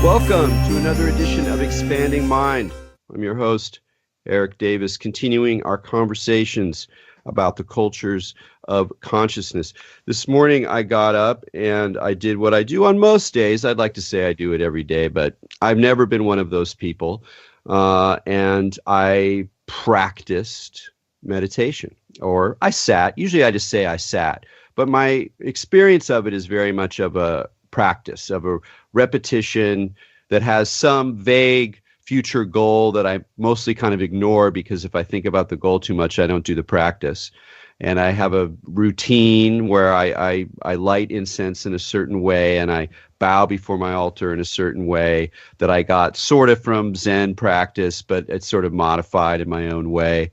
Welcome to another edition of Expanding Mind. I'm your host, Erik Davis, continuing our conversations about the cultures of consciousness. This morning I got up and I did what I do on most days. I'd like to say I do it every day, but I've never been one of those people. And I practiced meditation, or I sat. Usually I just say I sat, but my experience of it is very much of a practice, of a repetition that has some vague future goal that I mostly kind of ignore, because if I think about the goal too much, I don't do the practice. And I have a routine where I light incense in a certain way, and I bow before my altar in a certain way that I got sort of from Zen practice, but it's sort of modified in my own way.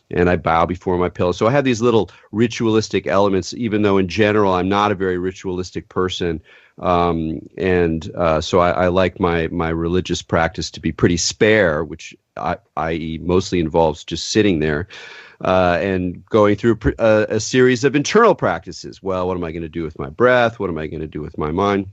And I bow before my pillow. So I have these little ritualistic elements, even though in general I'm not a very ritualistic person. So I like my religious practice to be pretty spare, which i.e. mostly involves just sitting there and going through a series of internal practices. Well, what am I going to do with my breath? What am I going to do with my mind?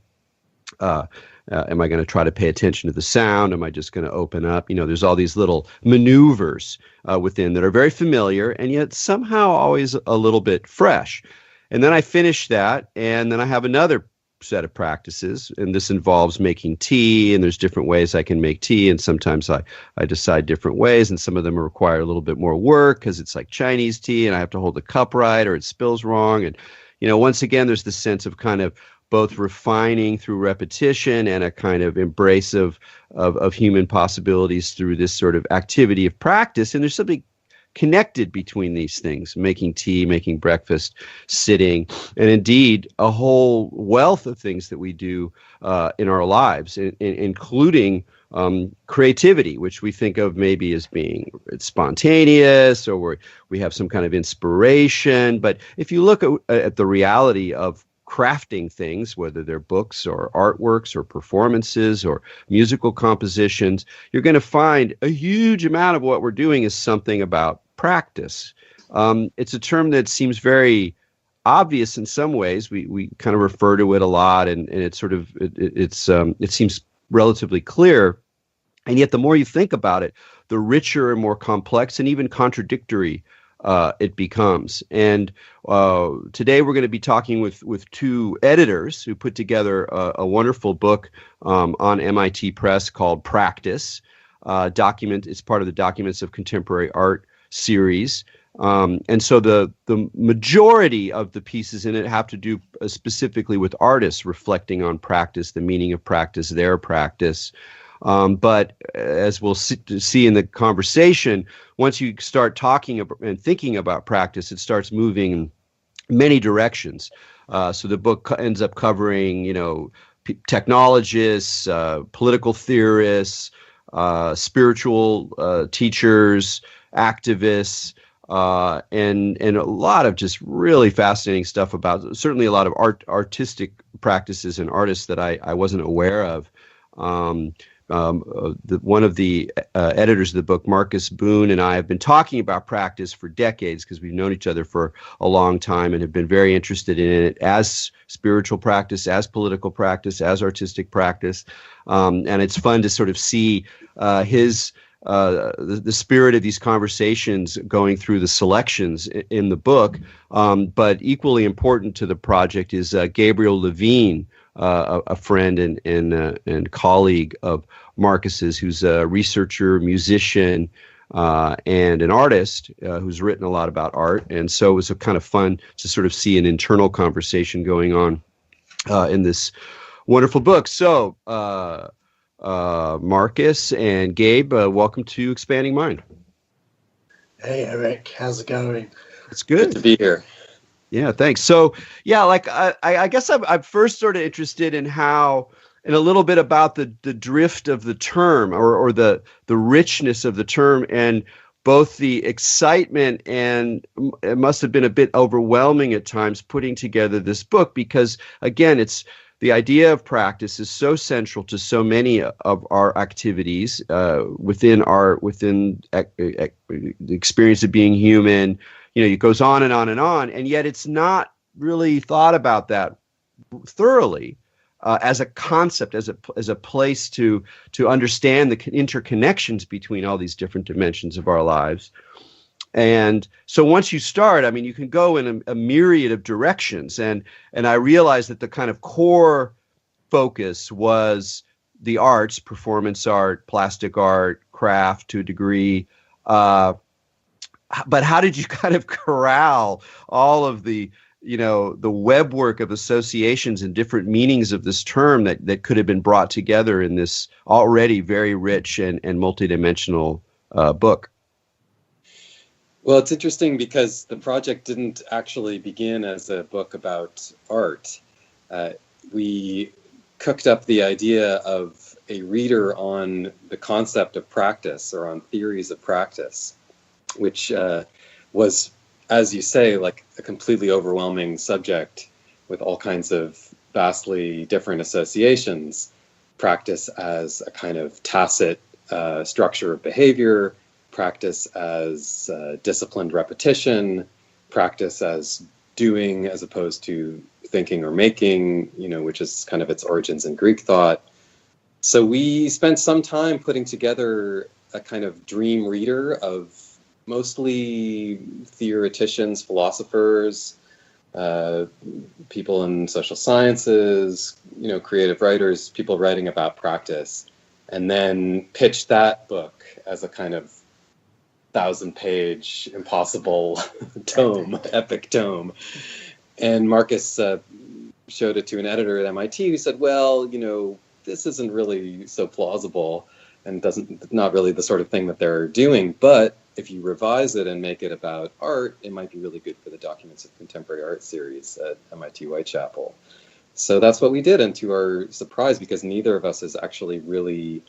Am I going to try to pay attention to the sound? Am I just going to open up? You know, there's all these little maneuvers within that are very familiar and yet somehow always a little bit fresh. And then I finish that, and then I have another set of practices, and this involves making tea, and there's different ways I can make tea, and sometimes I decide different ways, and some of them require a little bit more work because it's like Chinese tea, and I have to hold the cup right or it spills wrong. And, you know, once again, there's this sense of kind of both refining through repetition and a kind of embrace of human possibilities through this sort of activity of practice. And there's something connected between these things: making tea, making breakfast, sitting, and indeed a whole wealth of things that we do in our lives, including creativity, which we think of maybe as being spontaneous, or we have some kind of inspiration. But if you look at the reality of crafting things, whether they're books or artworks or performances or musical compositions, you're going to find a huge amount of what we're doing is something about practice. It's a term that seems very obvious in some ways. We kind of refer to it a lot, and it's sort of it seems relatively clear. And yet the more you think about it, the richer and more complex and even contradictory it becomes. And today we're going to be talking with two editors who put together a wonderful book on MIT Press called Practice. It's part of the Documents of Contemporary Art series. And so the majority of the pieces in it have to do specifically with artists reflecting on practice, the meaning of practice, their practice. But as we'll see in the conversation, once you start talking about and thinking about practice, it starts moving in many directions. So the book ends up covering, technologists, political theorists, spiritual teachers, activists, and a lot of just really fascinating stuff about certainly a lot of artistic practices and artists that I wasn't aware of. One of the editors of the book, Marcus Boon, and I have been talking about practice for decades because we've known each other for a long time and have been very interested in it as spiritual practice, as political practice, as artistic practice. And it's fun to sort of see the spirit of these conversations going through the selections in the book. But equally important to the project is Gabriel Levine, a friend and colleague of Marcus's, who's a researcher, musician, and an artist who's written a lot about art. And so it was a kind of fun to sort of see an internal conversation going on in this wonderful book. So Marcus and Gabe, welcome to Expanding Mind. Hey, Erik, how's it going? It's good to be here. Yeah, thanks. So, yeah, like I guess I'm first sort of interested in how, and a little bit about the drift of the term, or the richness of the term, and both the excitement, and it must have been a bit overwhelming at times putting together this book, because again, it's the idea of practice is so central to so many of our activities within the experience of being human. It goes on and on and on, and yet it's not really thought about that thoroughly. as a concept, as a place to understand the interconnections between all these different dimensions of our lives. And so once you start, I mean, you can go in a myriad of directions. And I realized that the kind of core focus was the arts, performance art, plastic art, craft to a degree. But how did you kind of corral all of the web work of associations and different meanings of this term that could have been brought together in this already very rich and multidimensional book? Well, it's interesting because the project didn't actually begin as a book about art. We cooked up the idea of a reader on the concept of practice or on theories of practice, which was, as you say, like a completely overwhelming subject with all kinds of vastly different associations. Practice as a kind of tacit structure of behavior, practice as disciplined repetition, practice as doing as opposed to thinking or making, which is kind of its origins in Greek thought. So we spent some time putting together a kind of dream reader of mostly theoreticians, philosophers, people in social sciences, creative writers, people writing about practice, and then pitched that book as a kind of 1,000-page impossible tome, epic tome. And Marcus showed it to an editor at MIT who said, well, this isn't really so plausible and not really the sort of thing that they're doing. But if you revise it and make it about art, it might be really good for the Documents of Contemporary Art series at MIT Whitechapel. So that's what we did. And to our surprise, because neither of us is actually really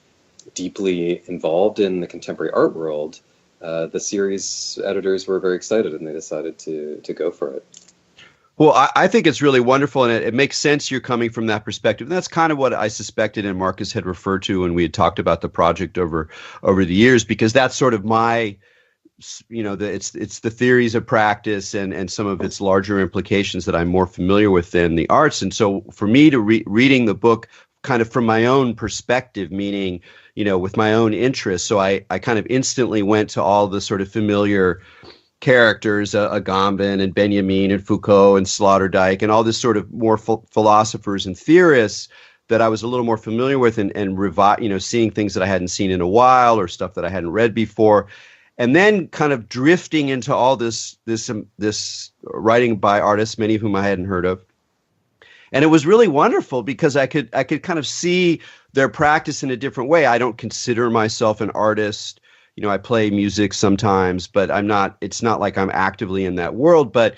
deeply involved in the contemporary art world, the series editors were very excited and they decided to go for it. Well, I think it's really wonderful, and it makes sense you're coming from that perspective. And that's kind of what I suspected and Marcus had referred to when we had talked about the project over the years, because that's sort of my, it's the theories of practice and some of its larger implications that I'm more familiar with than the arts. And so for me to reading the book kind of from my own perspective, meaning, with my own interests. So I kind of instantly went to all the sort of familiar characters, Agamben and Benjamin and Foucault and Sloterdijk and all this sort of more philosophers and theorists that I was a little more familiar with and seeing things that I hadn't seen in a while or stuff that I hadn't read before. And then kind of drifting into all this writing by artists, many of whom I hadn't heard of. And it was really wonderful because I could kind of see their practice in a different way. I don't consider myself an artist. I play music sometimes, but it's not like I'm actively in that world. But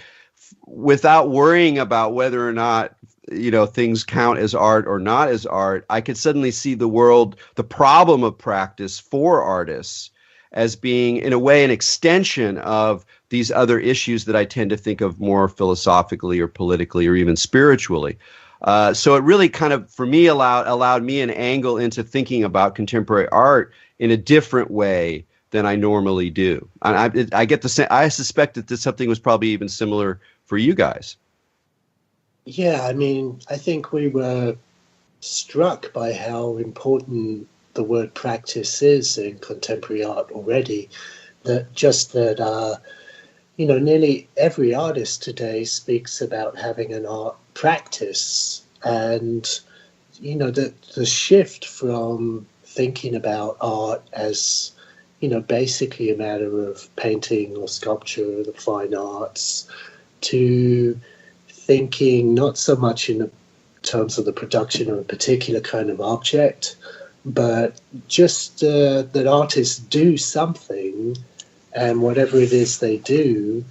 without worrying about whether or not, things count as art or not as art, I could suddenly see the problem of practice for artists as being, in a way, an extension of these other issues that I tend to think of more philosophically or politically or even spiritually. So it really kind of, for me, allowed me an angle into thinking about contemporary art in a different way than I normally do. And I get the sense, I suspect that something was probably even similar for you guys. Yeah, I mean, I think we were struck by how important the word practice is in contemporary art already. That nearly every artist today speaks about having an art practice, and the shift from thinking about art as basically a matter of painting or sculpture or the fine arts to thinking not so much in terms of the production of a particular kind of object, but just that artists do something, and whatever it is they do,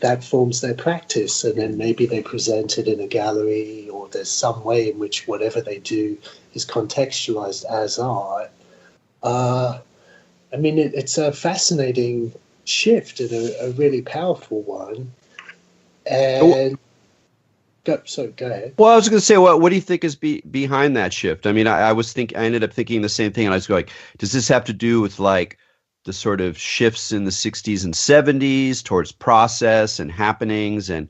that forms their practice, and then maybe they present it in a gallery, or there's some way in which whatever they do is contextualized as art. I mean, it's a fascinating shift and a really powerful one. And go ahead. Well, I was going to say, what do you think is behind that shift? I mean, I ended up thinking the same thing, and I was going, does this have to do with like the sort of shifts in the 60s and 70s towards process and happenings and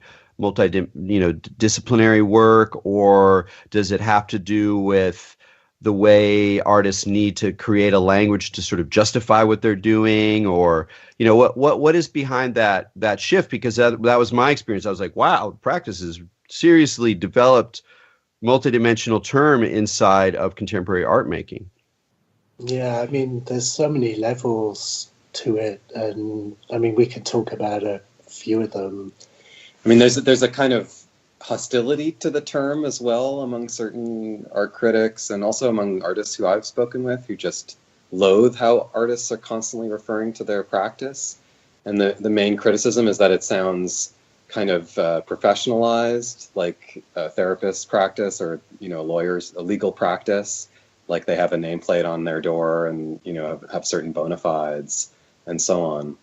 disciplinary work, or does it have to do with the way artists need to create a language to sort of justify what they're doing, or what is behind that shift? Because that was my experience. I was like, wow, practice is seriously developed multidimensional term inside of contemporary art making. Yeah, I mean, there's so many levels to it, and I mean, we could talk about a few of them. I mean, there's a kind of hostility to the term as well among certain art critics, and also among artists who I've spoken with, who just loathe how artists are constantly referring to their practice. And the main criticism is that it sounds kind of professionalized, like a therapist's practice, or lawyers, a legal practice, like they have a nameplate on their door and have certain bona fides and so on.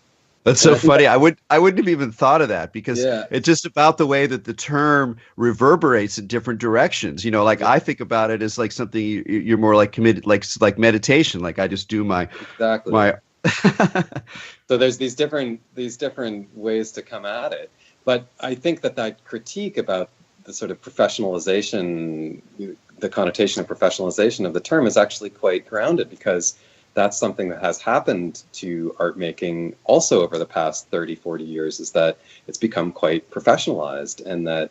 That's so funny. I wouldn't have even thought of that, because it's just about the way that the term reverberates in different directions. I think about it as like something you're more like committed, like meditation. Like I just do my. So there's these different ways to come at it. But I think that critique about the sort of professionalization, the connotation of professionalization of the term, is actually quite grounded, because that's something that has happened to art making also over the past 30, 40 years, is that it's become quite professionalized, and that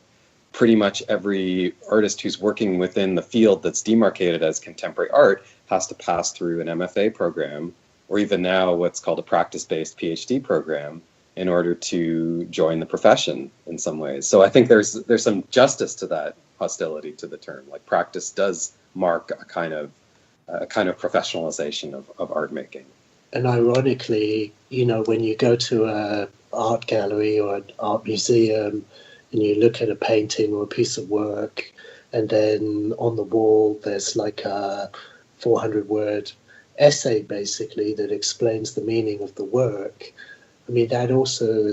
pretty much every artist who's working within the field that's demarcated as contemporary art has to pass through an MFA program, or even now what's called a practice-based PhD program, in order to join the profession in some ways. So I think there's some justice to that hostility to the term. Like practice does mark a kind of professionalization of art making. And ironically, when you go to an art gallery or an art museum and you look at a painting or a piece of work, and then on the wall there's like a 400-word essay basically that explains the meaning of the work. I mean, that also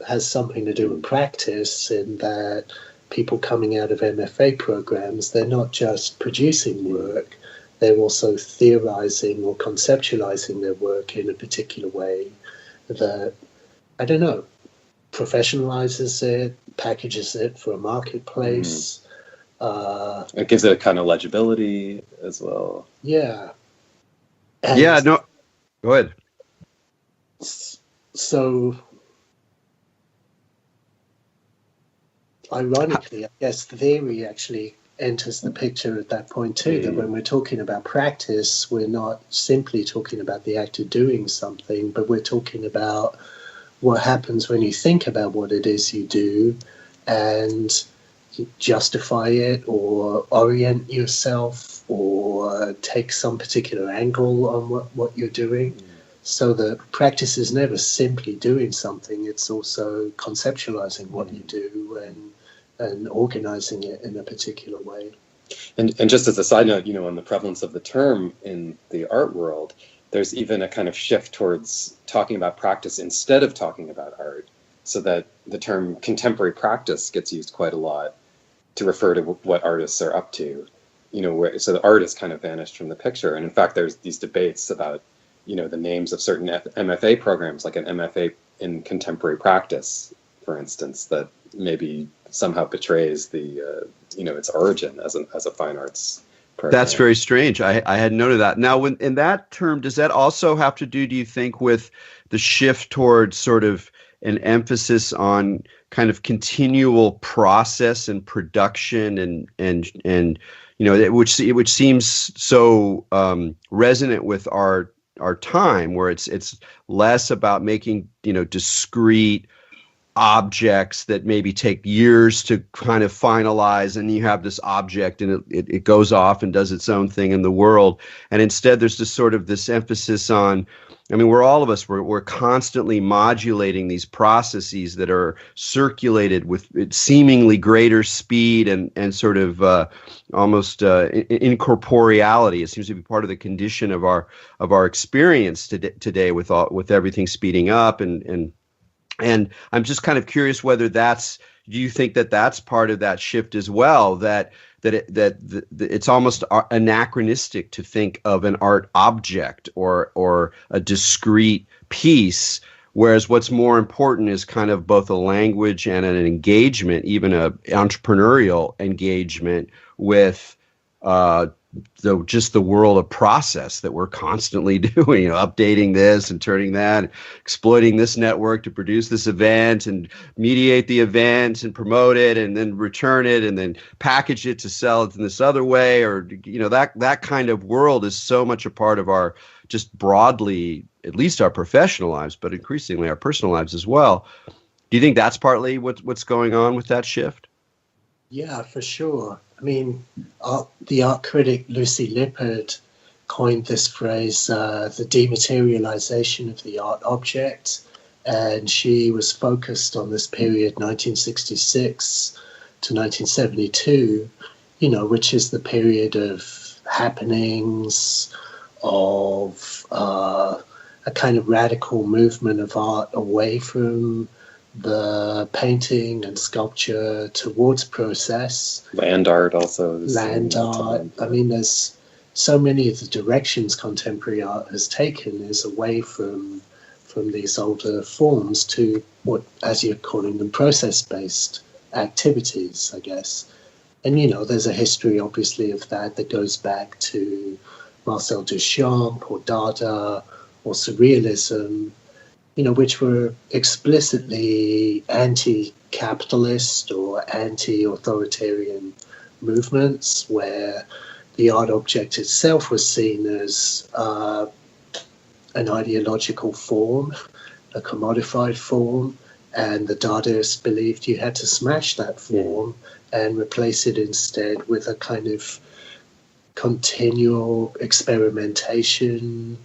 has something to do with practice, in that people coming out of MFA programs, they're not just producing work, they're also theorizing or conceptualizing their work in a particular way that, I don't know, professionalizes it, packages it for a marketplace. It gives it a kind of legibility as well. Yeah. No, go ahead. So, ironically, I guess theory actually enters the picture at that point too, that when we're talking about practice, we're not simply talking about the act of doing something, but we're talking about what happens when you think about what it is you do and justify it, or orient yourself, or take some particular angle on what you're doing. So the practice is never simply doing something, it's also conceptualizing what you do and organizing it in a particular way. And just as a side note, on the prevalence of the term in the art world, there's even a kind of shift towards talking about practice instead of talking about art, so that the term contemporary practice gets used quite a lot to refer to what artists are up to, so the art has kind of vanished from the picture. And in fact, there's these debates about the names of certain MFA programs, like an MFA in contemporary practice, for instance, that maybe somehow betrays the its origin as a fine arts program. That's very strange. I hadn't noted that. Now, in that term, does that also have to do you think, with the shift towards sort of an emphasis on kind of continual process and production and which seems so resonant with our time, where it's less about making discrete objects that maybe take years to kind of finalize, and you have this object and it goes off and does its own thing in the world, and instead there's just sort of this emphasis on, we're constantly modulating these processes that are circulated with seemingly greater speed and sort of almost incorporeality. It seems to be part of the condition of our experience today with everything speeding up, and I'm just kind of curious whether do you think that's part of that shift as well, that it's almost anachronistic to think of an art object or a discrete piece Whereas what's more important is kind of both a language and an engagement, even a entrepreneurial engagement with just the world of process that we're constantly doing, updating this and turning that, exploiting this network to produce this event and mediate the event and promote it and then return it and then package it to sell it in this other way, or that kind of world is so much a part of our, just broadly, at least our professional lives, but increasingly our personal lives as well. Do you think that's partly what's going on with that shift? Yeah, for sure. I mean, the art critic Lucy Lippard coined this phrase, the dematerialization of the art object, and she was focused on this period, 1966 to 1972, which is the period of happenings, of a kind of radical movement of art away from the painting and sculpture towards process. Land art also. Land art. I mean, there's so many of the directions contemporary art has taken is away from these older forms to what, as you're calling them, process-based activities, I guess. And, there's a history, obviously, of that goes back to Marcel Duchamp or Dada or Surrealism, which were explicitly anti-capitalist or anti-authoritarian movements where the art object itself was seen as an ideological form, a commodified form, and the Dadaists believed you had to smash that form and replace it instead with a kind of continual experimentation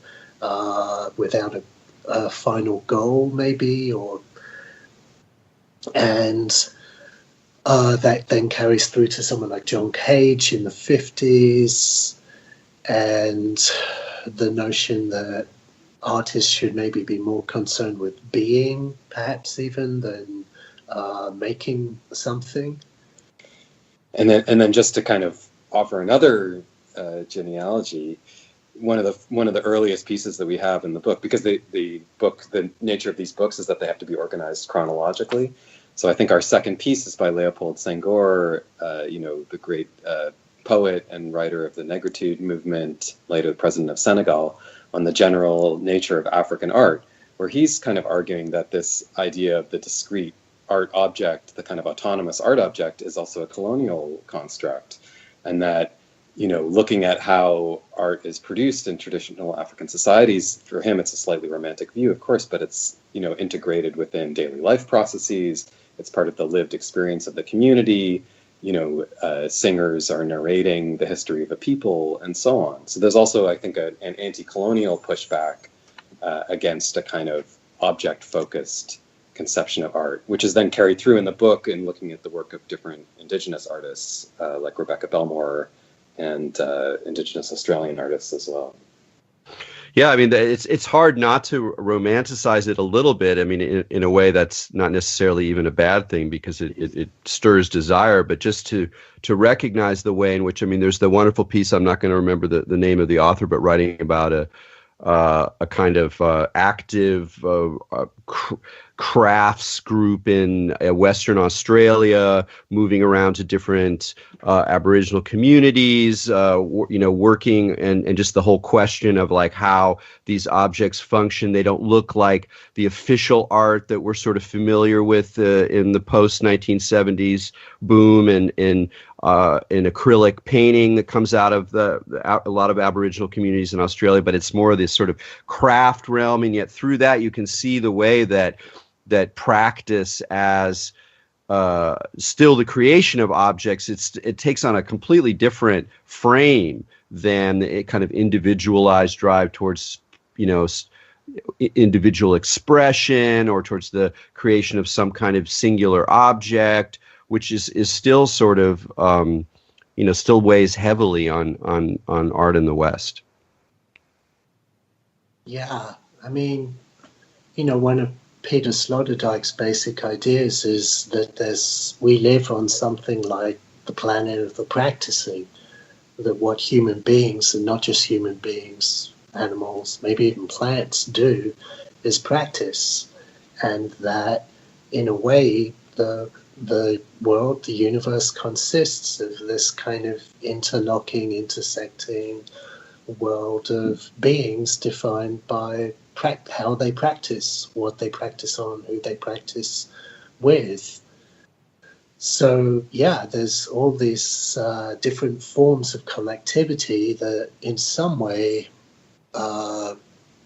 without a final goal, maybe, and that then carries through to someone like John Cage in the 50s, and the notion that artists should maybe be more concerned with being, perhaps even, than making something. And then just to kind of offer another genealogy, one of the earliest pieces that we have in the book, because the nature of these books is that they have to be organized chronologically. So I think our second piece is by Leopold Senghor, the great poet and writer of the Negritude movement, later the president of Senegal, on the general nature of African art, where he's kind of arguing that this idea of the discrete art object, the kind of autonomous art object, is also a colonial construct, and that, looking at how art is produced in traditional African societies, for him it's a slightly romantic view, of course, but it's, integrated within daily life processes. It's part of the lived experience of the community. Singers are narrating the history of a people and so on. So there's also, I think, an anti-colonial pushback against a kind of object-focused conception of art, which is then carried through in the book in looking at the work of different Indigenous artists like Rebecca Belmore and Indigenous Australian artists as well. Yeah, I mean, it's hard not to romanticize it a little bit. I mean, in a way that's not necessarily even a bad thing, because it stirs desire, but just to recognize the way in which, I mean, there's the wonderful piece, I'm not going to remember the name of the author, but writing about a kind of active crafts group in Western Australia, moving around to different Aboriginal communities, working, and just the whole question of like how these objects function. They don't look like the official art that we're sort of familiar with in the post-1970s boom and in acrylic painting that comes out of a lot of Aboriginal communities in Australia, but it's more of this sort of craft realm, and yet through that you can see the way that practice as still the creation of objects, it takes on a completely different frame than a kind of individualized drive towards, individual expression or towards the creation of some kind of singular object, which is still sort of, still weighs heavily on art in the West. Yeah, I mean, one of Peter Sloterdijk's basic ideas is that we live on something like the planet of the practicing, that what human beings, and not just human beings, animals, maybe even plants, do is practice. and that in a way the world, the universe consists of this kind of interlocking, intersecting world of beings defined by how they practice, what they practice on, who they practice with. So yeah, there's all these different forms of collectivity that in some way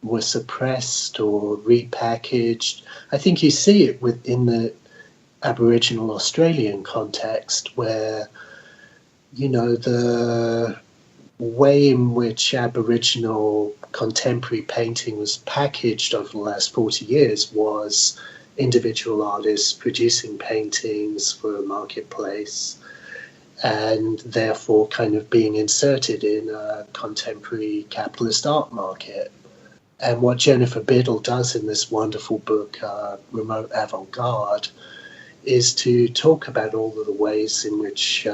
were suppressed or repackaged. I think you see it within the Aboriginal Australian context where, you know, the way in which Aboriginal contemporary painting was packaged over the last 40 years was individual artists producing paintings for a marketplace and therefore kind of being inserted in a contemporary capitalist art market. And what Jennifer Biddle does in this wonderful book, Remote Avant-Garde, is to talk about all of the ways in which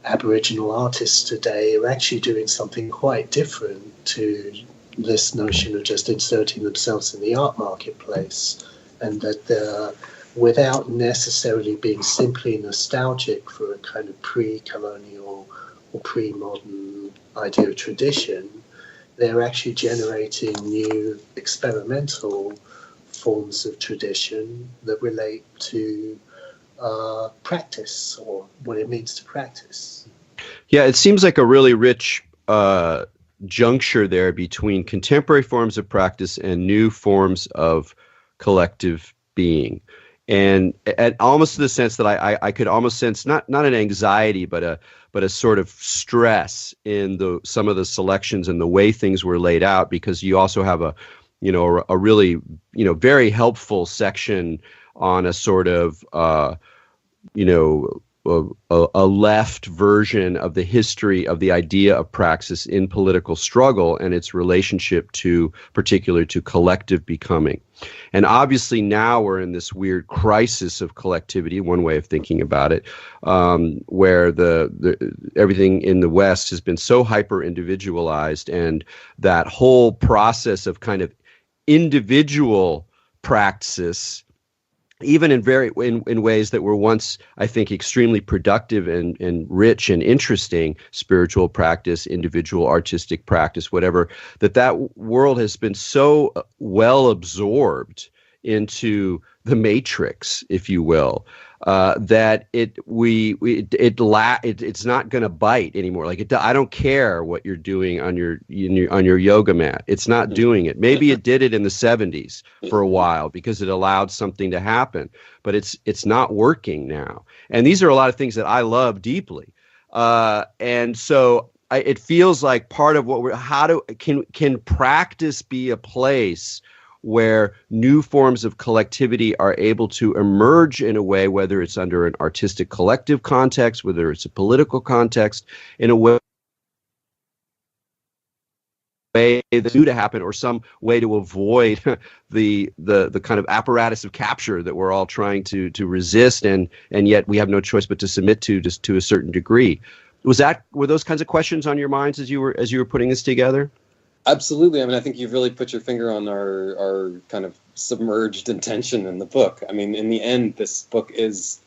Aboriginal artists today are actually doing something quite different to this notion of just inserting themselves in the art marketplace, and that they're, without necessarily being simply nostalgic for a kind of pre-colonial or pre-modern idea of tradition, they're actually generating new experimental forms of tradition that relate to practice or what it means to practice. Yeah, it seems like a really rich juncture there between contemporary forms of practice and new forms of collective being. And at almost the sense that I could almost sense not an anxiety, but a sort of stress in some of the selections and the way things were laid out, because you also have a really, very helpful section on a sort of, a left version of the history of the idea of praxis in political struggle and its relationship particularly to collective becoming. And obviously now we're in this weird crisis of collectivity, one way of thinking about it, where everything in the West has been so hyper individualized, and that whole process of kind of individual praxis, even in ways that were once, I think, extremely productive and rich and interesting, spiritual practice, individual artistic practice, whatever, that world has been so well absorbed into the matrix, if you will, that it's not going to bite anymore. Like I don't care what you're doing on your yoga mat. It's not doing it. Maybe it did it in the 70s for a while because it allowed something to happen, but it's not working now. And these are a lot of things that I love deeply. And so it feels like part of what can practice be a place where new forms of collectivity are able to emerge in a way, whether it's under an artistic collective context, whether it's a political context, in a way that's due to happen, or some way to avoid the kind of apparatus of capture that we're all trying to resist, and yet we have no choice but to submit to, just to a certain degree. Were those kinds of questions on your minds as you were putting this together? Absolutely. I mean, I think you've really put your finger on our kind of submerged intention in the book. I mean, in the end, this book is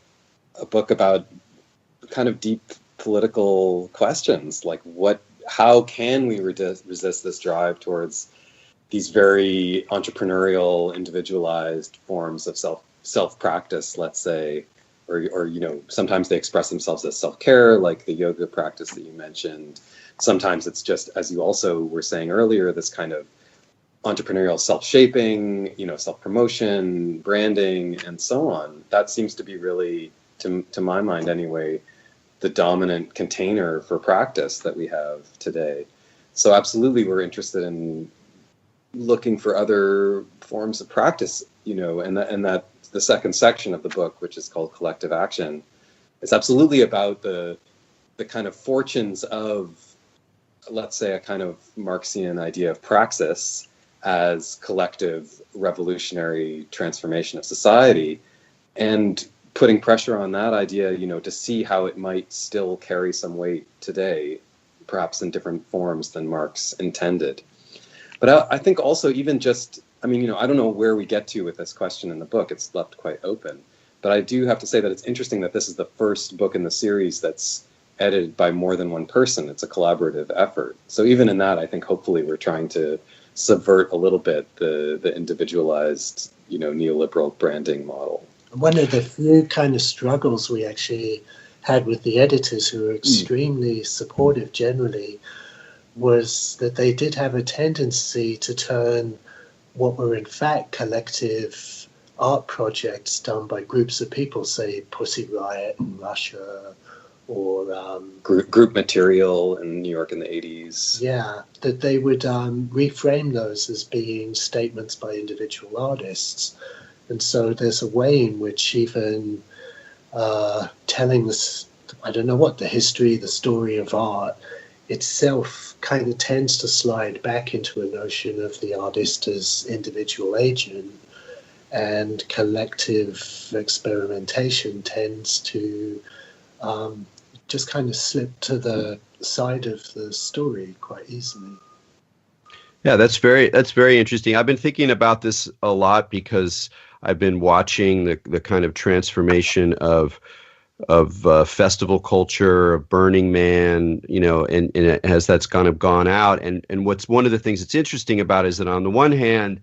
a book about kind of deep political questions, like how can we resist this drive towards these very entrepreneurial, individualized forms of self-practice, let's say, or sometimes they express themselves as self-care, like the yoga practice that you mentioned. Sometimes it's just, as you also were saying earlier, this kind of entrepreneurial self-shaping, self-promotion, branding, and so on. That seems to be really, to my mind anyway, the dominant container for practice that we have today. So absolutely, we're interested in looking for other forms of practice, and that the second section of the book, which is called Collective Action, is absolutely about the kind of fortunes of, let's say, a kind of Marxian idea of praxis as collective revolutionary transformation of society, and putting pressure on that idea, to see how it might still carry some weight today, perhaps in different forms than Marx intended. But I think also even just I mean, I don't know where we get to with this question in the book. It's left quite open. But I do have to say that it's interesting that this is the first book in the series that's edited by more than one person. It's a collaborative effort. So even in that, I think hopefully we're trying to subvert a little bit the individualized, neoliberal branding model. One of the few kind of struggles we actually had with the editors, who were extremely supportive generally, was that they did have a tendency to turn what were in fact collective art projects done by groups of people, say Pussy Riot in Russia, or group material in New York in the 80s. Yeah, that they would reframe those as being statements by individual artists. And so there's a way in which even telling this, I don't know what, the history, the story of art itself kind of tends to slide back into a notion of the artist as individual agent, and collective experimentation tends to just kind of slip to the side of the story quite easily. Yeah, that's very interesting. I've been thinking about this a lot because I've been watching the kind of transformation of festival culture, of Burning Man, and as that's kind of gone out. And what's one of the things that's interesting about it is that on the one hand,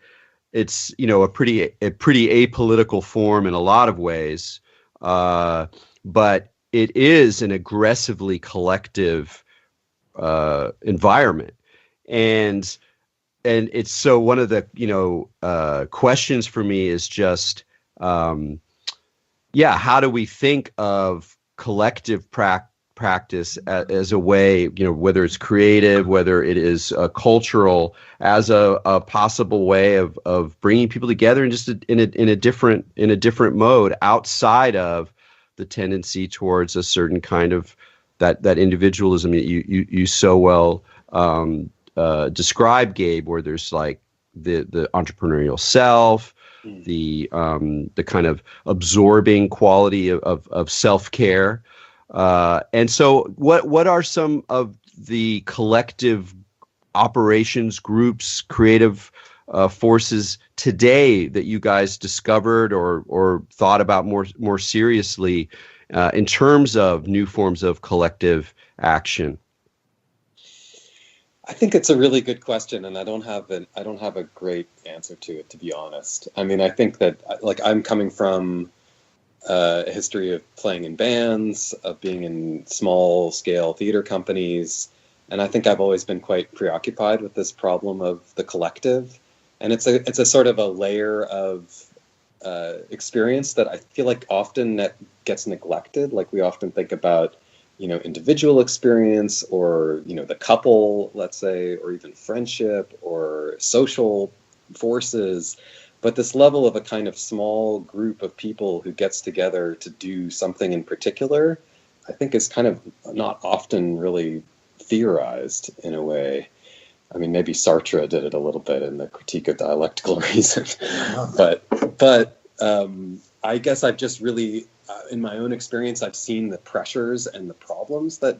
it's a pretty apolitical form in a lot of ways, but it is an aggressively collective environment, and it's so one of the questions for me is just how do we think of collective practice as a way, whether it's creative, whether it is cultural, as a possible way of bringing people together and just in a different mode outside of the tendency towards a certain kind of that individualism that you so well describe, Gabe, where there's like the entrepreneurial self, the kind of absorbing quality of self-care. And so what are some of the collective operations, groups, creative forces today that you guys discovered or thought about more seriously in terms of new forms of collective action? I think it's a really good question, and I don't have a great answer to it, to be honest. I mean, I think that I'm coming from a history of playing in bands, of being in small scale theater companies, and I think I've always been quite preoccupied with this problem of the collective. And it's a sort of a layer of experience that I feel like often that gets neglected. Like we often think about, individual experience or, the couple, let's say, or even friendship or social forces. But this level of a kind of small group of people who gets together to do something in particular, I think is kind of not often really theorized in a way. I mean, maybe Sartre did it a little bit in the Critique of Dialectical Reason, but I guess I've just really, in my own experience, I've seen the pressures and the problems that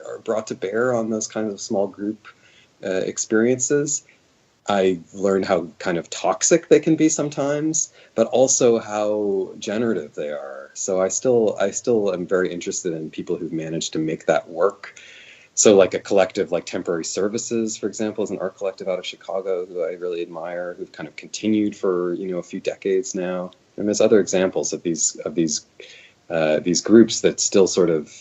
are brought to bear on those kinds of small group experiences. I learned how kind of toxic they can be sometimes, but also how generative they are. So I still am very interested in people who've managed to make that work. So like a collective like Temporary Services, for example, is an art collective out of Chicago who I really admire, who've kind of continued for, a few decades now. And there's other examples of these groups that still sort of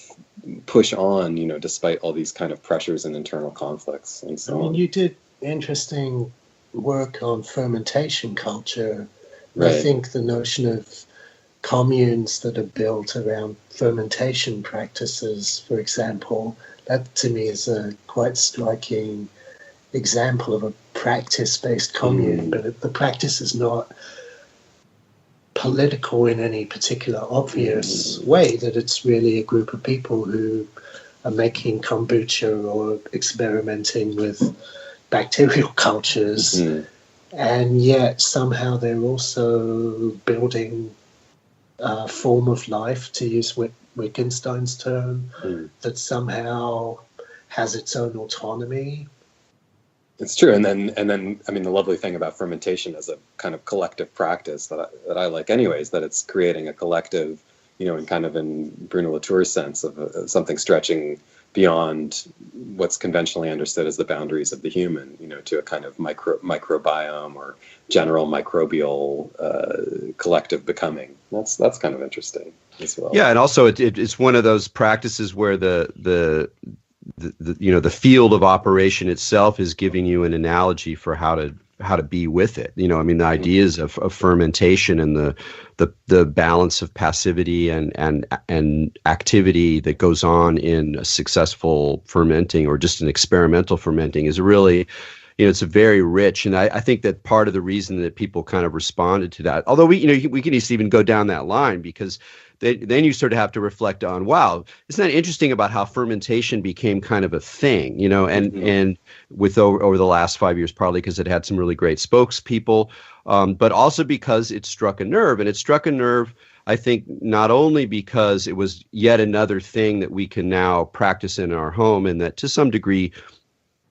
push on, despite all these kind of pressures and internal conflicts and so on. You did interesting work on fermentation culture. Right. I think the notion of communes that are built around fermentation practices, for example, that to me is a quite striking example of a practice-based commune, but the practice is not political in any particular obvious way, that it's really a group of people who are making kombucha or experimenting with bacterial cultures, and yet somehow they're also building a form of life, to use Wittgenstein's term, that somehow has its own autonomy. It's true. And then, I mean, the lovely thing about fermentation as a kind of collective practice that I like anyways, that it's creating a collective, in kind of in Bruno Latour's sense of something stretching beyond what's conventionally understood as the boundaries of the human, to a kind of microbiome or general microbial collective becoming. That's kind of interesting as well. Yeah, and also it's one of those practices where the field of operation itself is giving you an analogy for how to be with it. I mean, the ideas of fermentation and the balance of passivity and activity that goes on in a successful fermenting or just an experimental fermenting is really, it's a very rich. And I think that part of the reason that people kind of responded to that, although we can just even go down that line, because then you sort of have to reflect on, wow, isn't that interesting about how fermentation became kind of a thing, and with over the last 5 years, probably because it had some really great spokespeople, but also because it struck a nerve. And it struck a nerve, I think, not only because it was yet another thing that we can now practice in our home, and that to some degree,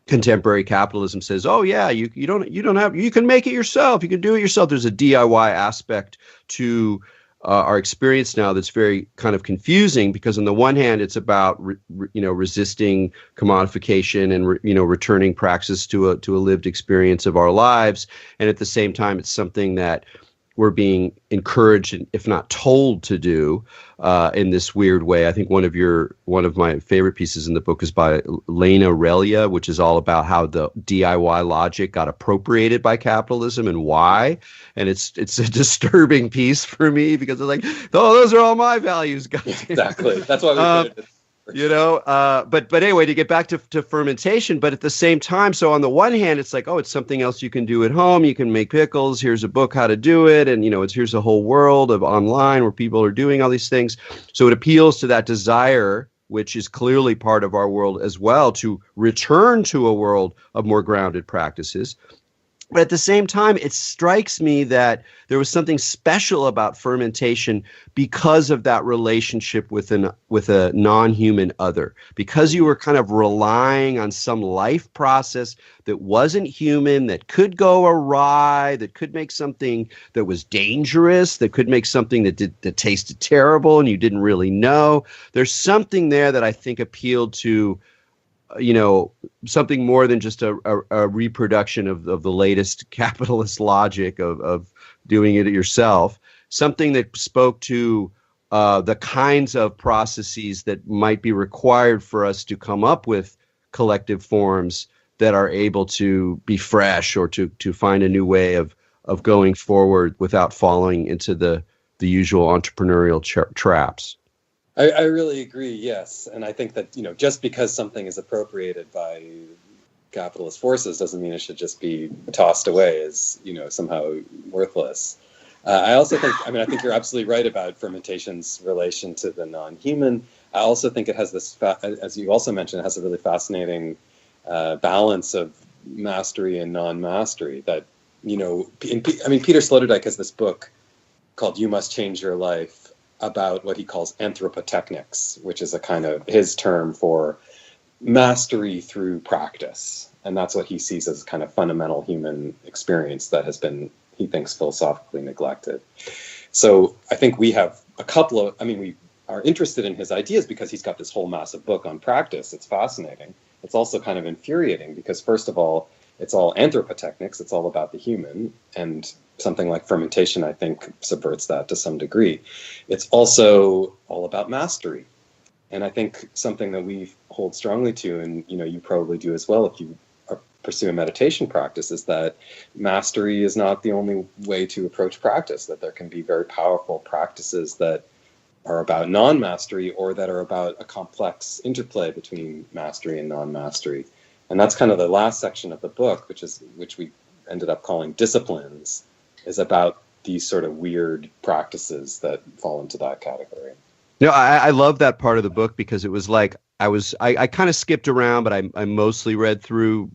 contemporary capitalism says, oh yeah, you can make it yourself, you can do it yourself. There's a DIY aspect to our experience now that's very kind of confusing, because on the one hand, it's about resisting commodification and returning praxis to a lived experience of our lives, and at the same time, it's something that we're being encouraged, if not told, to do in this weird way. I think one of my favorite pieces in the book is by Lena Aurelia, which is all about how the DIY logic got appropriated by capitalism and why. And it's a disturbing piece for me, because it's like, oh, those are all my values, guys. Exactly. That's why we put it. But anyway, to get back to fermentation, but at the same time, so on the one hand, it's like, oh, it's something else you can do at home. You can make pickles. Here's a book how to do it. And, here's a whole world of online where people are doing all these things. So it appeals to that desire, which is clearly part of our world as well, to return to a world of more grounded practices. But at the same time, it strikes me that there was something special about fermentation because of that relationship with a non-human other, because you were kind of relying on some life process that wasn't human, that could go awry, that could make something that was dangerous, that could make something that tasted terrible and you didn't really know. There's something there that I think appealed to something more than just a reproduction of the latest capitalist logic of doing it yourself, something that spoke to the kinds of processes that might be required for us to come up with collective forms that are able to be fresh, or to find a new way of going forward without falling into the usual entrepreneurial traps. I really agree, yes. And I think that, just because something is appropriated by capitalist forces doesn't mean it should just be tossed away as, somehow worthless. I also think, I think you're absolutely right about fermentation's relation to the non-human. I also think it has this, as you also mentioned, it has a really fascinating balance of mastery and non-mastery that, Peter Sloterdijk has this book called You Must Change Your Life, about what he calls anthropotechnics, which is a kind of his term for mastery through practice. And that's what he sees as kind of fundamental human experience that has been, he thinks, philosophically neglected. So I think we have we are interested in his ideas because he's got this whole massive book on practice. It's fascinating. It's also kind of infuriating because, first of all, it's all anthropotechnics. It's all about the human, and something like fermentation, I think, subverts that to some degree. It's also all about mastery. And I think something that we hold strongly to, and you probably do as well if you pursue a meditation practice, is that mastery is not the only way to approach practice, that there can be very powerful practices that are about non-mastery, or that are about a complex interplay between mastery and non-mastery. And that's kind of the last section of the book, which we ended up calling disciplines, is about these sort of weird practices that fall into that category. I love that part of the book, because it was like I kind of skipped around, but I mostly read through,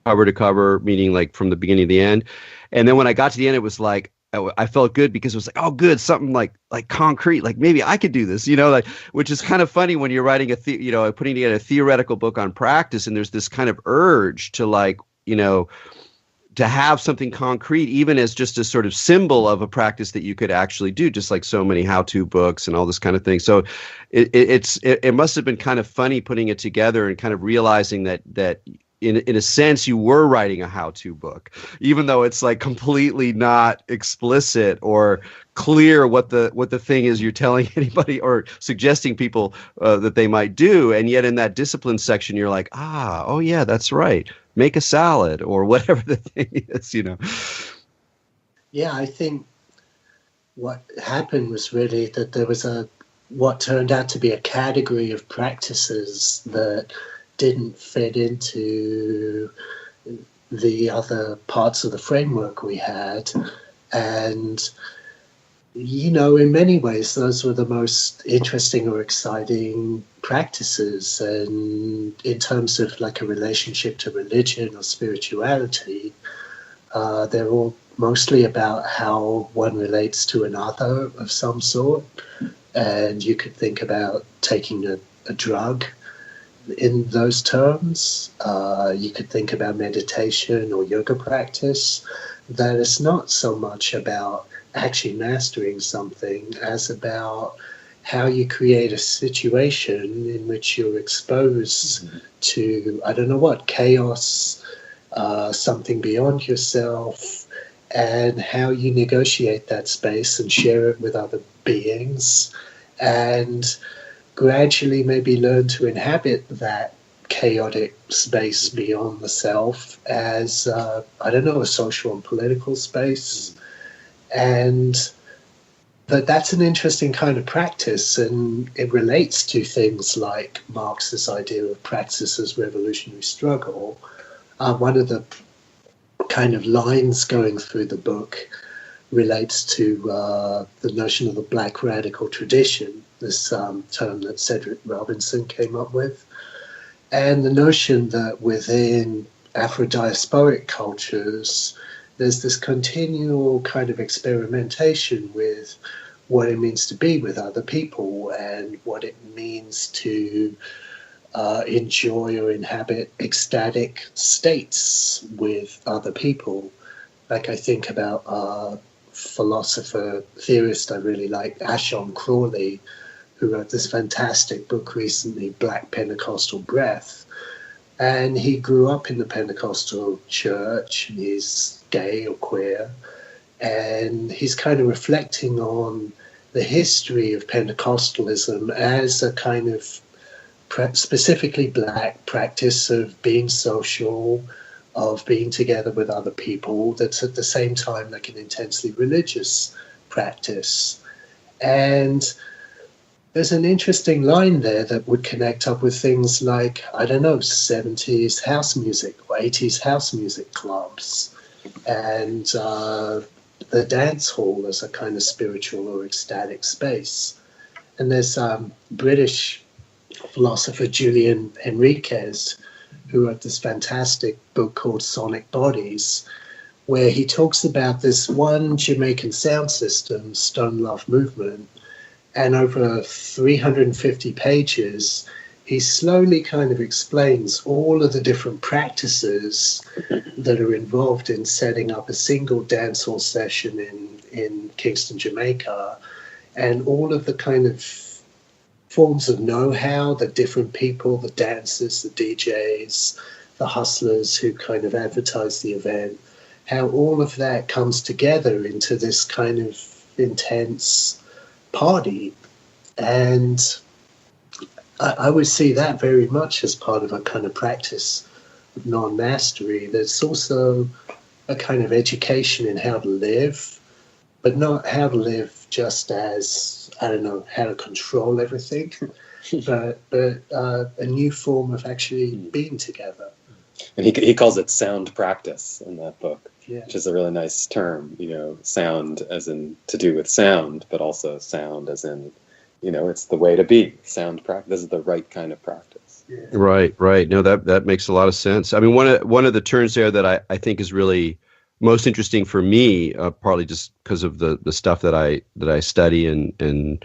cover to cover, meaning like from the beginning to the end. And then when I got to the end, it was like I felt good because it was like, oh, good, something like concrete, like maybe I could do this, like, which is kind of funny when you're writing putting together a theoretical book on practice, and there's this kind of urge to like, to have something concrete, even as just a sort of symbol of a practice that you could actually do, just like so many how-to books and all this kind of thing. So it must have been kind of funny putting it together and kind of realizing that in a sense you were writing a how-to book, even though it's like completely not explicit or clear what the thing is you're telling anybody or suggesting people that they might do. And yet in that discipline section, you're like, oh yeah, that's right. Make a salad or whatever the thing is, Yeah, I think what happened was really that there was what turned out to be a category of practices that didn't fit into the other parts of the framework we had. And, in many ways, those were the most interesting or exciting practices. And in terms of like a relationship to religion or spirituality, they're all mostly about how one relates to another of some sort. And you could think about taking a drug in those terms. You could think about meditation or yoga practice, that it's not so much about actually mastering something as about how you create a situation in which you're exposed to, I don't know what, chaos, something beyond yourself, and how you negotiate that space and share it with other beings, and gradually maybe learn to inhabit that chaotic space beyond the self as, a social and political space. But that's an interesting kind of practice, and it relates to things like Marx's idea of praxis as revolutionary struggle. One of the kind of lines going through the book relates to the notion of the Black radical tradition, this term that Cedric Robinson came up with, and the notion that within Afro-diasporic cultures, there's this continual kind of experimentation with what it means to be with other people and what it means to enjoy or inhabit ecstatic states with other people. Like I think about a philosopher, theorist I really like, Ashon Crawley, who wrote this fantastic book recently, Black Pentecostal Breath. And he grew up in the Pentecostal church, and he's gay or queer, and he's kind of reflecting on the history of Pentecostalism as a kind of specifically Black practice of being social, of being together with other people, that's at the same time like an intensely religious practice. And there's an interesting line there that would connect up with things like, 70s house music or 80s house music clubs, and the dance hall as a kind of spiritual or ecstatic space. And there's British philosopher Julian Enriquez, who wrote this fantastic book called Sonic Bodies, where he talks about this one Jamaican sound system, Stone Love Movement, and over 350 pages, he slowly kind of explains all of the different practices that are involved in setting up a single dancehall session in Kingston, Jamaica, and all of the kind of forms of know-how that different people, the dancers, the DJs, the hustlers who kind of advertise the event, how all of that comes together into this kind of intense party. And I would see that very much as part of a kind of practice of non-mastery. There's also a kind of education in how to live, but not how to live just as, how to control everything, but a new form of actually being together. And he calls it sound practice in that book, yeah, which is a really nice term, sound as in to do with sound, but also sound as in, it's the way to be. Sound practice. This is the right kind of practice. Yeah. Right. No, that makes a lot of sense. I mean, one of the turns there that I think is really most interesting for me, partly just because of the stuff that I study and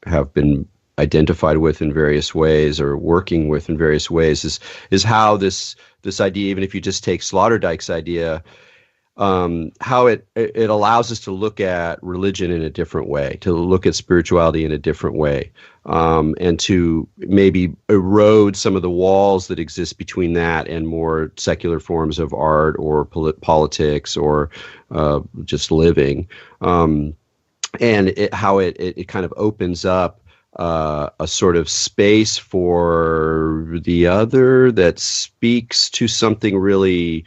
have been identified with in various ways or working with in various ways, is how this idea, even if you just take Sloterdijk's idea, how it allows us to look at religion in a different way, to look at spirituality in a different way, and to maybe erode some of the walls that exist between that and more secular forms of art or politics or just living, and how it kind of opens up a sort of space for the other that speaks to something really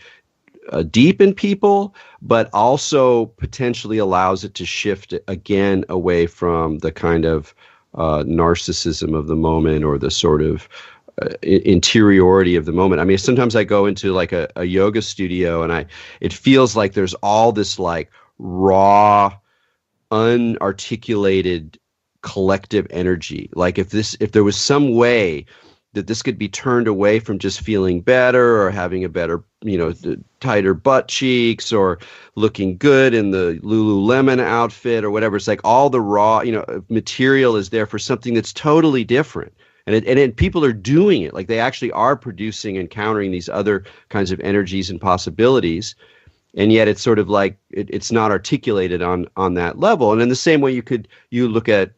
deep in people, but also potentially allows it to shift again away from the kind of narcissism of the moment or the sort of interiority of the moment. I mean, sometimes I go into like a yoga studio and it feels like there's all this like raw, unarticulated collective energy. Like if there was some way that this could be turned away from just feeling better or having a better, tighter butt cheeks or looking good in the Lululemon outfit or whatever. It's like all the raw, material is there for something that's totally different. And people are doing it. Like they actually are producing and countering these other kinds of energies and possibilities. And yet it's sort of like it's not articulated on that level. And in the same way you look at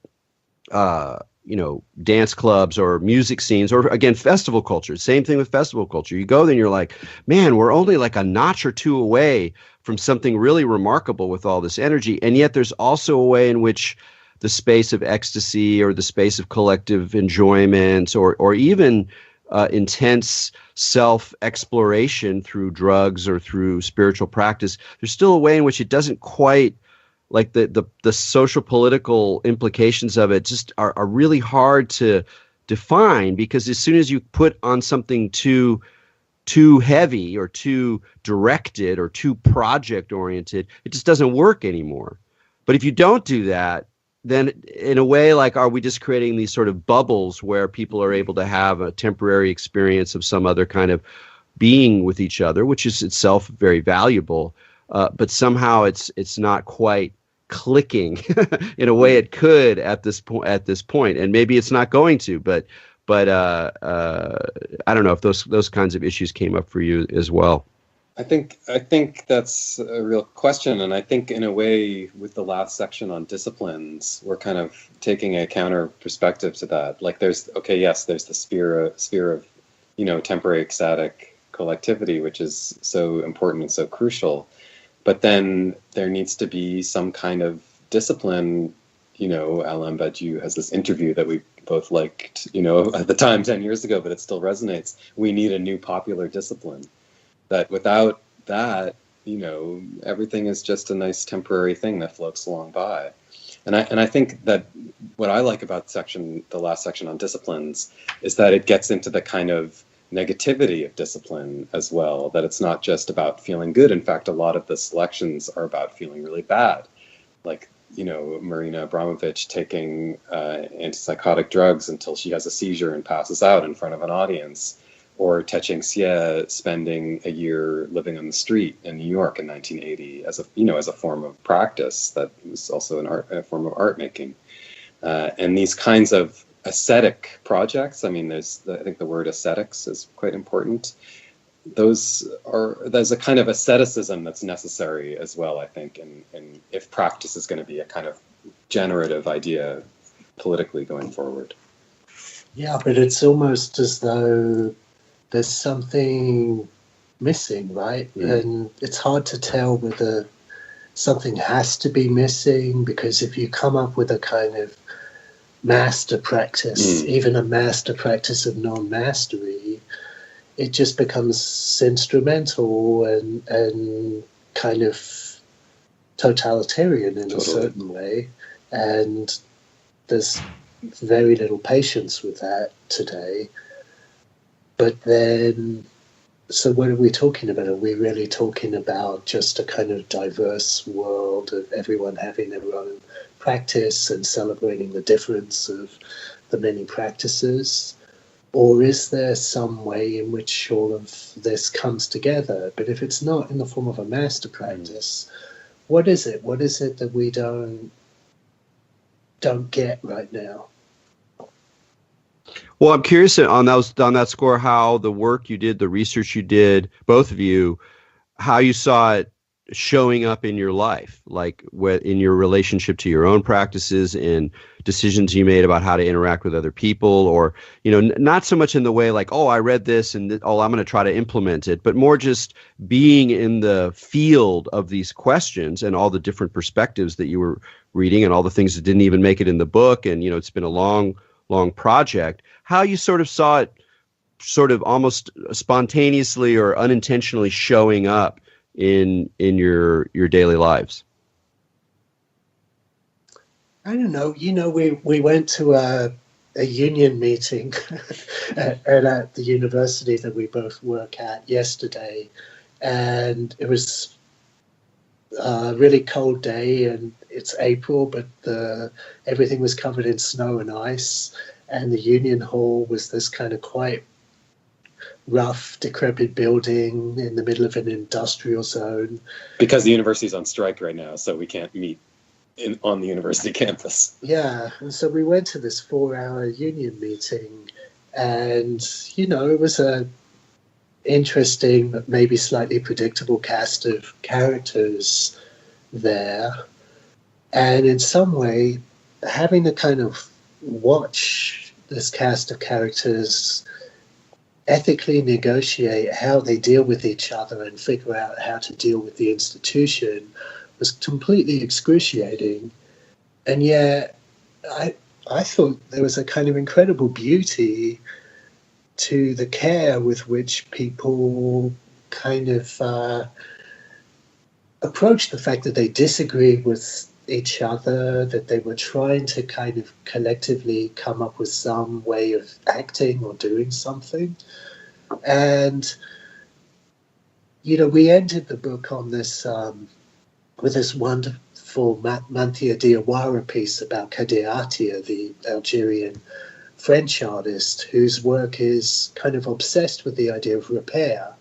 dance clubs or music scenes or again, festival culture, same thing with festival culture. You go there and you're like, man, we're only like a notch or two away from something really remarkable with all this energy. And yet there's also a way in which the space of ecstasy or the space of collective enjoyment or even intense self-exploration through drugs or through spiritual practice, there's still a way in which it doesn't quite, like the social political implications of it just are really hard to define, because as soon as you put on something too heavy or too directed or too project oriented, it just doesn't work anymore. But if you don't do that, then in a way, like, are we just creating these sort of bubbles where people are able to have a temporary experience of some other kind of being with each other, which is itself very valuable, but somehow it's not quite clicking in a way it could at this point, and maybe it's not going to, but I don't know if those kinds of issues came up for you as well. I think that's a real question, and I think in a way with the last section on disciplines, we're kind of taking a counter perspective to that. Like there's the sphere of temporary ecstatic collectivity, which is so important and so crucial. But then there needs to be some kind of discipline. Alain Badiou has this interview that we both liked, at the time 10 years ago, but it still resonates. We need a new popular discipline. That without that, everything is just a nice temporary thing that floats along by. And I think that what I like about the last section on disciplines is that it gets into the kind of negativity of discipline as well, that it's not just about feeling good. In fact, a lot of the selections are about feeling really bad. Like, Marina Abramovich taking antipsychotic drugs until she has a seizure and passes out in front of an audience, or Te-Ching Hsieh spending a year living on the street in New York in 1980 as a form of practice that was also a form of art making. And these kinds of ascetic projects, I think the word ascetics is quite important. There's a kind of asceticism that's necessary as well, I think, and if practice is going to be a kind of generative idea politically going forward. Yeah, but it's almost as though there's something missing, right? Mm. And it's hard to tell whether something has to be missing, because if you come up with a kind of master practice, even a master practice of non-mastery, it just becomes instrumental and kind of totalitarian in a certain way. And there's very little patience with that today. But then, so what are we talking about? Are we really talking about just a kind of diverse world of everyone having their own practice and celebrating the difference of the many practices? Or is there some way in which all of this comes together? But if it's not in the form of a master practice, what is it? What is it that we don't get right now? Well, I'm curious on that score, how the work you did, the research you did, both of you, how you saw it showing up in your life, like in your relationship to your own practices and decisions you made about how to interact with other people, or, not so much in the way like, oh, I read this and I'm going to try to implement it, but more just being in the field of these questions and all the different perspectives that you were reading and all the things that didn't even make it in the book. And, it's been a long project, how you sort of saw it sort of almost spontaneously or unintentionally showing up in your daily lives. I don't know. We went to a union meeting at the university that we both work at yesterday, and it was a really cold day, and it's April, but everything was covered in snow and ice, and the union hall was this kind of quite rough, decrepit building in the middle of an industrial zone. Because the university's on strike right now, so we can't meet on the university campus. Yeah, and so we went to this 4-hour union meeting, and, it was a interesting but maybe slightly predictable cast of characters there. And in some way, having to kind of watch this cast of characters ethically negotiate how they deal with each other and figure out how to deal with the institution was completely excruciating. And yet I thought there was a kind of incredible beauty to the care with which people kind of approached the fact that they disagreed with each other, that they were trying to kind of collectively come up with some way of acting or doing something. And, we ended the book on this, with this wonderful Manthia Diawara piece about Kadir Atia, the Algerian French artist, whose work is kind of obsessed with the idea of repair.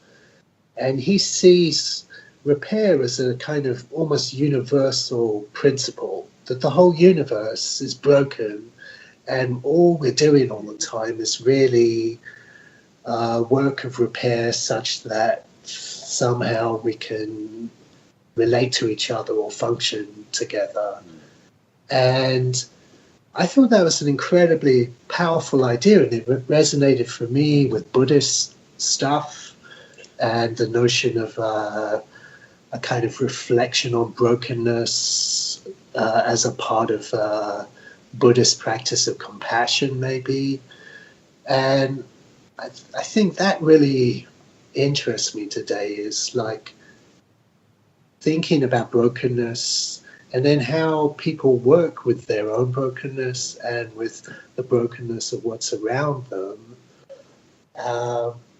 And he sees repair as a kind of almost universal principle, that the whole universe is broken and all we're doing all the time is really work of repair such that somehow we can relate to each other or function together. And I thought that was an incredibly powerful idea, and it resonated for me with Buddhist stuff and the notion of a kind of reflection on brokenness as a part of Buddhist practice of compassion, maybe. And I think that really interests me today, is like thinking about brokenness and then how people work with their own brokenness and with the brokenness of what's around them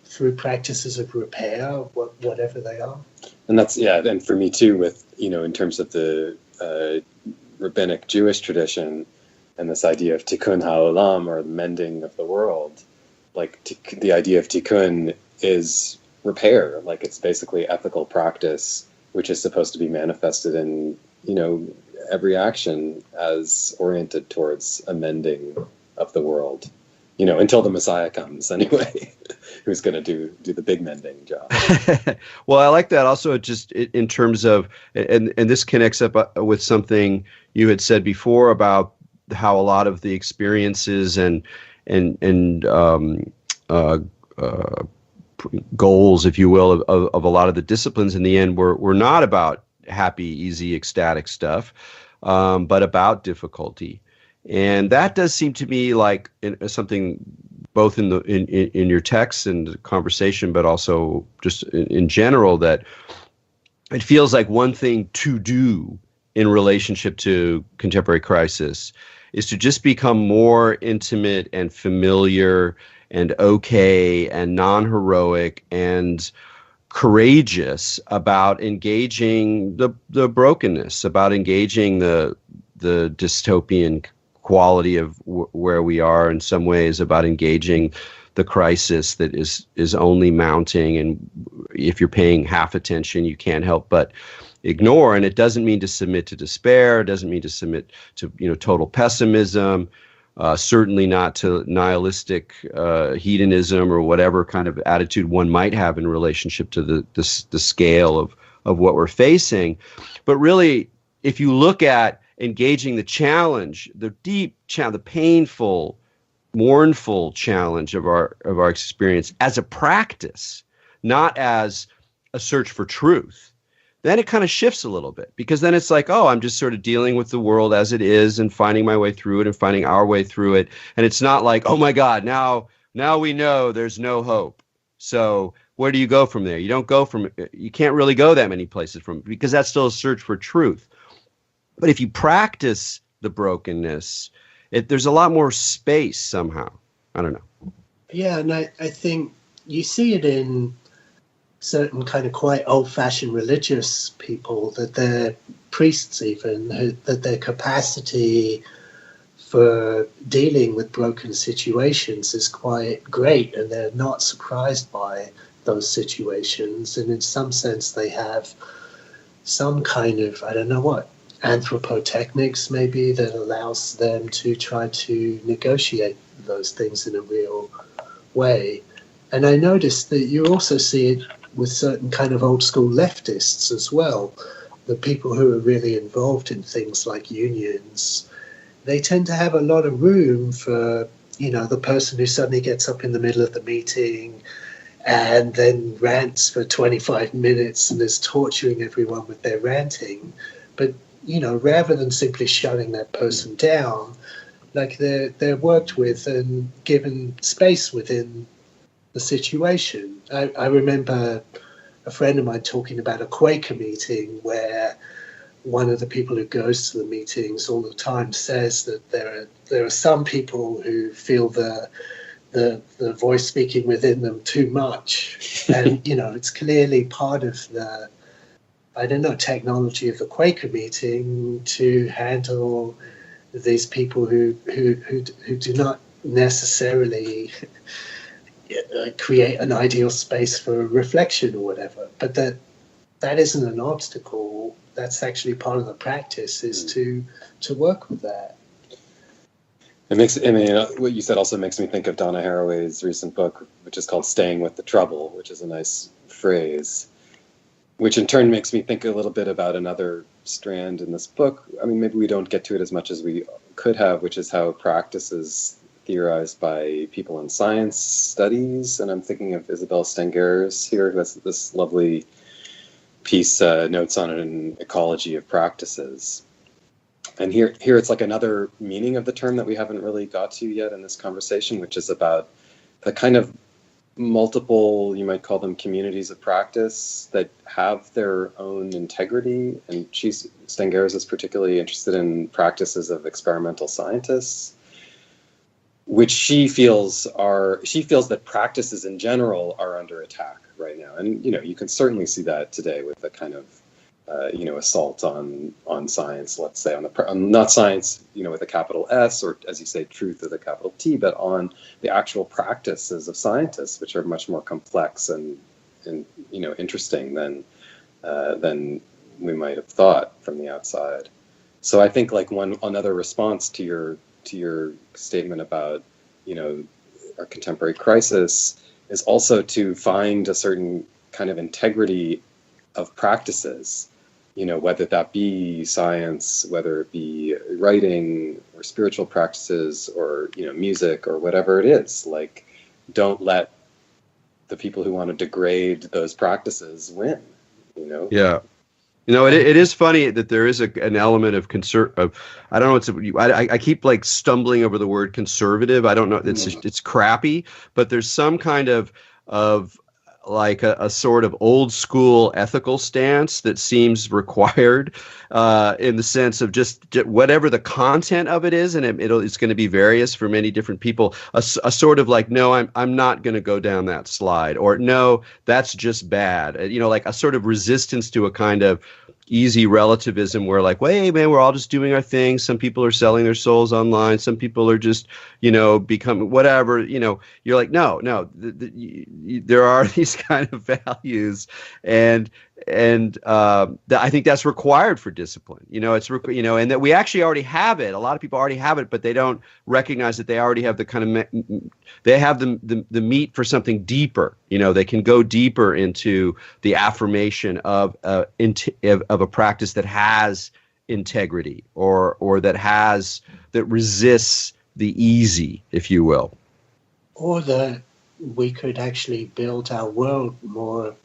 through practices of repair, whatever they are. And that's, and for me too, with, in terms of the rabbinic Jewish tradition and this idea of tikkun ha'olam, or the mending of the world, like the idea of tikkun is repair, like it's basically ethical practice, which is supposed to be manifested in, every action as oriented towards a mending of the world, until the Messiah comes anyway, who's going to do the big mending job. Well, I like that also, just in terms of, and this connects up with something you had said before about how a lot of the experiences and goals, if you will, of a lot of the disciplines in the end were not about happy, easy, ecstatic stuff, but about difficulty. And that does seem to me like something both in your text and conversation, but also just in general, that it feels like one thing to do in relationship to contemporary crisis is to just become more intimate and familiar and okay and non-heroic and courageous about engaging the brokenness, about engaging the dystopian quality of where we are, in some ways, about engaging the crisis that is only mounting, and if you're paying half attention, you can't help but ignore. And it doesn't mean to submit to despair. It doesn't mean to submit to total pessimism. Certainly not to nihilistic hedonism or whatever kind of attitude one might have in relationship to the scale of what we're facing. But really, if you look at engaging the challenge, the deep challenge, the painful, mournful challenge of our experience as a practice, not as a search for truth, then it kind of shifts a little bit, because then it's like, oh, I'm just sort of dealing with the world as it is and finding my way through it and finding our way through it. And it's not like, oh my God, now we know there's no hope. So where do you go from there? You can't really go that many places because that's still a search for truth. But if you practice the brokenness, there's a lot more space somehow. I don't know. Yeah, and I think you see it in certain kind of quite old-fashioned religious people, that their priests even, that their capacity for dealing with broken situations is quite great, and they're not surprised by those situations. And in some sense, they have some kind of, I don't know what, anthropotechnics maybe, that allows them to try to negotiate those things in a real way. And I noticed that you also see it with certain kind of old school leftists as well. The people who are really involved in things like unions, they tend to have a lot of room for, the person who suddenly gets up in the middle of the meeting and then rants for 25 minutes and is torturing everyone with their ranting. But, rather than simply shutting that person down, like they're worked with and given space within the situation. I remember a friend of mine talking about a Quaker meeting where one of the people who goes to the meetings all the time says that there are some people who feel the voice speaking within them too much, and it's clearly part of the, I don't know, technology of the Quaker meeting to handle these people who do not necessarily create an ideal space for reflection or whatever. But that isn't an obstacle. That's actually part of the practice, is to work with that. What you said also makes me think of Donna Haraway's recent book, which is called Staying with the Trouble, which is a nice phrase, which in turn makes me think a little bit about another strand in this book. Maybe we don't get to it as much as we could have, which is how practice is theorized by people in science studies. And I'm thinking of Isabel Stengers here, who has this lovely piece, Notes on an Ecology of Practices. And here it's like another meaning of the term that we haven't really got to yet in this conversation, which is about the kind of multiple, you might call them communities of practice, that have their own integrity. And Stengers is particularly interested in practices of experimental scientists, which she feels that practices in general are under attack right now. And, you can certainly see that today with the kind of, assault on science, let's say, on not science, with a capital S, or as you say, truth with a capital T, but on the actual practices of scientists, which are much more complex and interesting than we might have thought from the outside. So I think like another response to your statement about, our contemporary crisis is also to find a certain kind of integrity of practices, whether that be science, whether it be writing or spiritual practices or, music or whatever it is. Like, don't let the people who want to degrade those practices win, Yeah. It is funny that there is an element of I don't know. I keep like stumbling over the word conservative. I don't know. It's crappy, but there's some kind of like a sort of old school ethical stance that seems required in the sense of just whatever the content of it is, and it's going to be various for many different people. A sort of like, no, I'm not going to go down that slide, or no, that's just bad. Like a sort of resistance to a kind of easy relativism where like, well, hey, man, we're all just doing our thing. Some people are selling their souls online. Some people are just, becoming whatever, you're like, no, there are these kind of values. And I think that's required for discipline. And that we actually already have it. A lot of people already have it, but they don't recognize that they already have the kind of they have the meat for something deeper. They can go deeper into the affirmation of a practice that has integrity or that resists the easy, if you will. Or that we could actually build our world more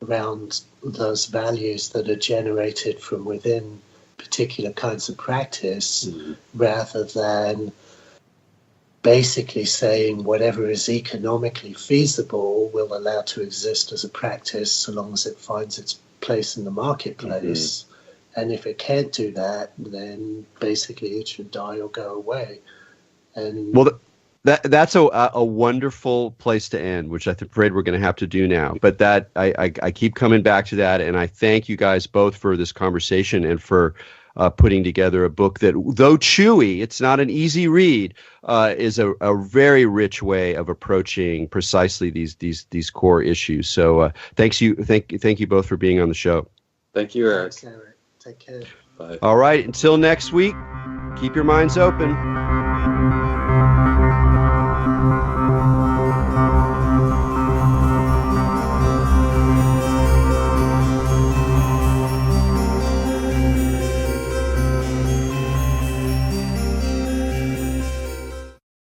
around those values that are generated from within particular kinds of practice, rather than basically saying whatever is economically feasible will allow to exist as a practice so long as it finds its place in the marketplace. And if it can't do that, then basically it should die or go away. And that's a wonderful place to end, which I'm afraid we're going to have to do now. But that I keep coming back to that, and I thank you guys both for this conversation and for putting together a book that, though chewy, it's not an easy read, is a very rich way of approaching precisely these core issues. So thank you both for being on the show. Thank you, Erik. Thanks, Erik. Take care. Bye. All right, until next week, keep your minds open.